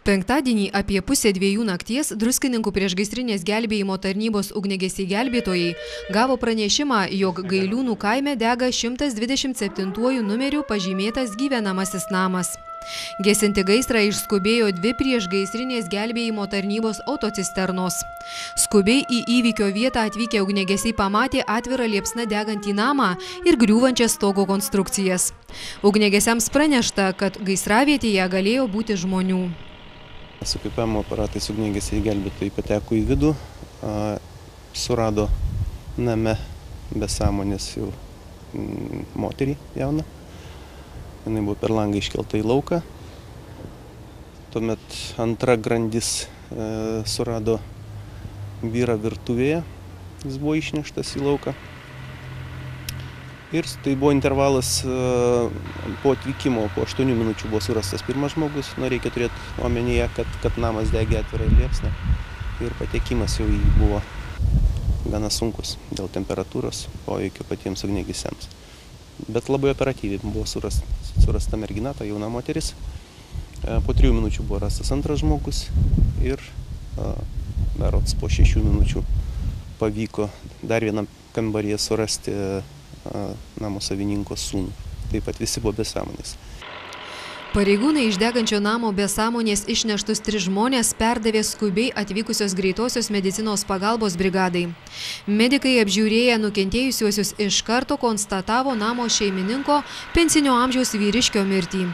Penktadienį apie pusę 2 nakties Druskininkų priešgaisrinės gelbėjimo tarnybos ugniagesiai gelbėtojai gavo pranešimą, jog Gailiūnų kaime dega 127 numeriu pažymėtas gyvenamasis namas. Gesinti gaisrą išskubėjo 2 priešgaisrinės gelbėjimo tarnybos autocisternos. Skubiai į įvykio vietą atvykę ugniagesiai pamatė atvirą liepsną degantį namą ir griūvančias stogo konstrukcijas. Ugniagesiams pranešta, kad gaisravietėje galėjo būti žmonių. Su kvėpavimo aparatais ugniagesiai gelbėtojai pateko į vidų, surado name be sąmonės jau moterį jauną. Jinai buvo per langą iškelta į lauką. Tuomet antra grandis surado vyrą virtuvėje, jis buvo išneštas į lauką. Ir tai buvo intervalas po atvykimo, po 8 minučių buvo surastas pirmas žmogus. Reikia turėti omenyje, kad namas degė atvirai liepsną ir patekimas jau buvo gana sunkus dėl temperatūros poveikio patiems ugniagesiams. Bet labai operatyviai buvo surasta mergina, ta jauna moteris. Po 3 minučių buvo rastas antras žmogus ir berods po 6 minučių pavyko dar vienam kambaryje surasti namo savininko sūnų. Taip pat visi buvo be sąmonės. Pareigūnai iš degančio namo be sąmonės išneštus 3 žmonės perdavė skubiai atvykusios greitosios medicinos pagalbos brigadai. Medikai apžiūrėję nukentėjusiuosius iš karto konstatavo namo šeimininko pensinio amžiaus vyriškio mirtį.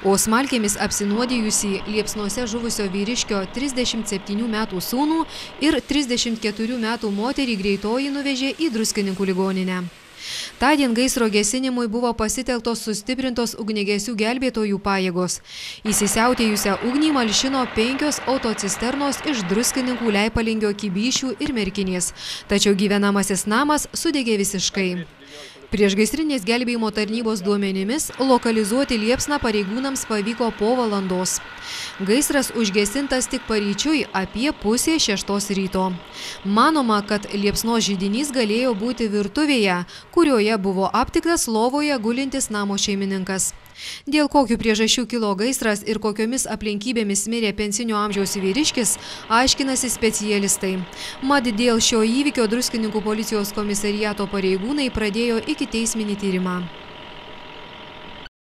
O smalkėmis apsinuodijusį liepsnose žuvusio vyriškio 37 metų sūnų ir 34 metų moterį greitoji nuvežė į Druskininkų ligoninę. Tądien gaisro gesinimui buvo pasitelktos sustiprintos ugniagesių gelbėtojų pajėgos. Įsisiautėjusią ugnį malšino 5 autocisternos iš Druskininkų, Leipalingio, Kibyšių ir Merkinės, tačiau gyvenamasis namas sudegė visiškai. Priešgaisrinės gelbėjimo tarnybos duomenimis lokalizuoti liepsną pareigūnams pavyko po valandos. Gaisras užgesintas tik paryčiui apie pusę 6 ryto. Manoma, kad liepsnos židinys galėjo būti virtuvėje, kurioje buvo aptiktas lovoje gulintis namo šeimininkas. Dėl kokių priežasčių kilo gaisras ir kokiomis aplinkybėmis mirė pensinio amžiaus vyriškis, aiškinasi specialistai. Mat dėl šio įvykio Druskininkų policijos komisariato pareigūnai pradėjo ikiteisminį tyrimą.